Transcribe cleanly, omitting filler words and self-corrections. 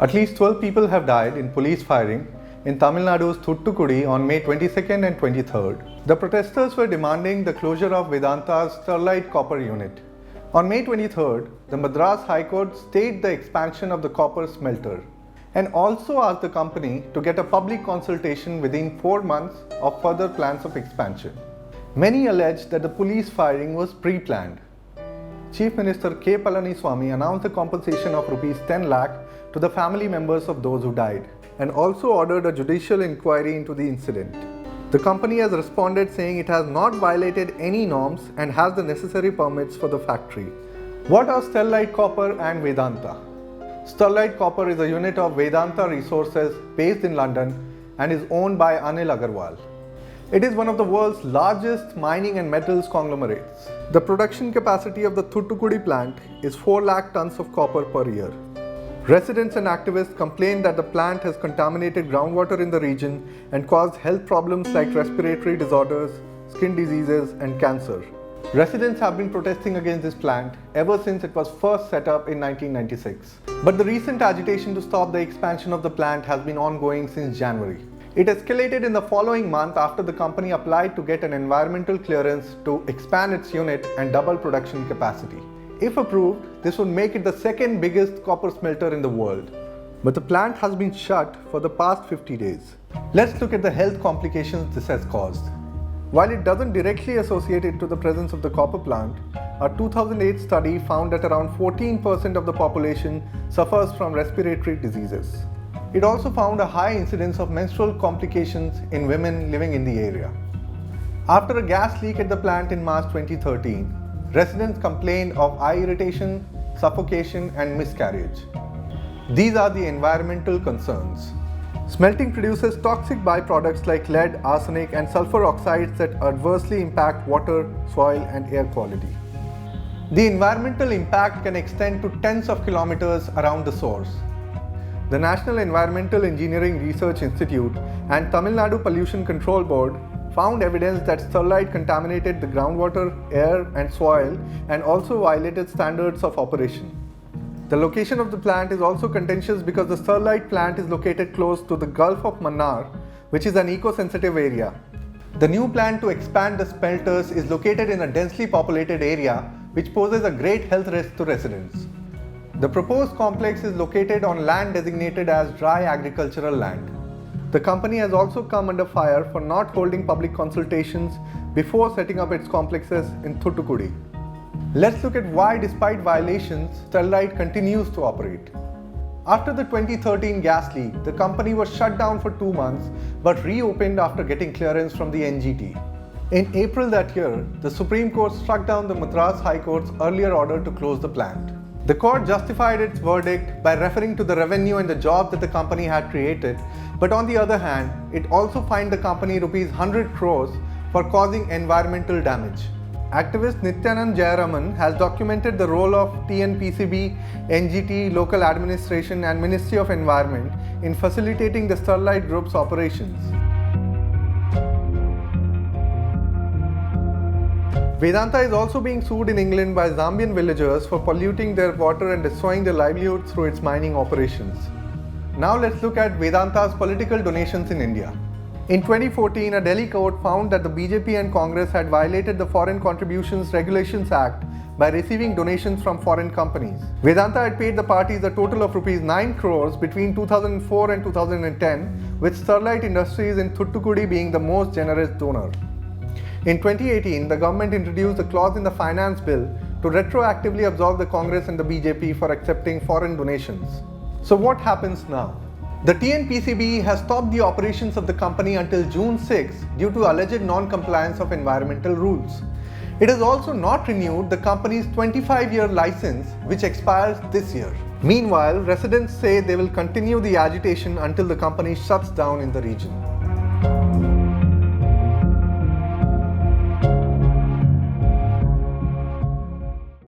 At least 12 people have died in police firing in Tamil Nadu's Thoothukudi on May 22nd and 23rd. The protesters were demanding the closure of Vedanta's Sterlite copper unit. On May 23rd, the Madras High Court stayed the expansion of the copper smelter and also asked the company to get a public consultation within 4 months of further plans of expansion. Many allege that the police firing was pre-planned. Chief Minister K. Palaniswamy announced a compensation of Rs 10 lakh to the family members of those who died and also ordered a judicial inquiry into the incident. The company has responded saying it has not violated any norms and has the necessary permits for the factory. What are Sterlite Copper and Vedanta? Sterlite Copper is a unit of Vedanta Resources based in London and is owned by Anil Agarwal. It is one of the world's largest mining and metals conglomerates. The production capacity of the Thoothukudi plant is 4 lakh tons of copper per year. Residents and activists complain that the plant has contaminated groundwater in the region and caused health problems like respiratory disorders, skin diseases, and cancer. Residents have been protesting against this plant ever since it was first set up in 1996. But the recent agitation to stop the expansion of the plant has been ongoing since January. It escalated in the following month after the company applied to get an environmental clearance to expand its unit and double production capacity. If approved, this would make it the second biggest copper smelter in the world. But the plant has been shut for the past 50 days. Let's look at the health complications this has caused. While it doesn't directly associate it to the presence of the copper plant, a 2008 study found that around 14% of the population suffers from respiratory diseases. It also found a high incidence of menstrual complications in women living in the area. After a gas leak at the plant in March 2013, residents complained of eye irritation, suffocation, and miscarriage. These are the environmental concerns. Smelting produces toxic byproducts like lead, arsenic, and sulfur oxides that adversely impact water, soil, and air quality. The environmental impact can extend to tens of kilometers around the source. The National Environmental Engineering Research Institute and Tamil Nadu Pollution Control Board found evidence that Sterlite contaminated the groundwater, air, and soil and also violated standards of operation. The location of the plant is also contentious because the Sterlite plant is located close to the Gulf of Mannar, which is an eco-sensitive area. The new plan to expand the smelters is located in a densely populated area, which poses a great health risk to residents. The proposed complex is located on land designated as dry agricultural land. The company has also come under fire for not holding public consultations before setting up its complexes in Thoothukudi. Let's look at why, despite violations, Sterlite continues to operate. After the 2013 gas leak, the company was shut down for 2 months but reopened after getting clearance from the NGT. In April that year, the Supreme Court struck down the Madras High Court's earlier order to close the plant. The court justified its verdict by referring to the revenue and the jobs that the company had created, but on the other hand, it also fined the company Rs 100 crores for causing environmental damage. Activist Nityanand Jayaraman has documented the role of TNPCB, NGT, local administration, and Ministry of Environment in facilitating the Sterlite Group's operations. Vedanta is also being sued in England by Zambian villagers for polluting their water and destroying their livelihood through its mining operations. Now let's look at Vedanta's political donations in India. In 2014, a Delhi court found that the BJP and Congress had violated the Foreign Contributions Regulations Act by receiving donations from foreign companies. Vedanta had paid the parties a total of Rs 9 crores between 2004 and 2010, with Sterlite Industries in Thoothukudi being the most generous donor. In 2018, the government introduced a clause in the finance bill to retroactively absolve the Congress and the BJP for accepting foreign donations. So what happens now? The TNPCB has stopped the operations of the company until June 6 due to alleged non-compliance of environmental rules. It has also not renewed the company's 25-year license, which expires this year. Meanwhile, residents say they will continue the agitation until the company shuts down in the region.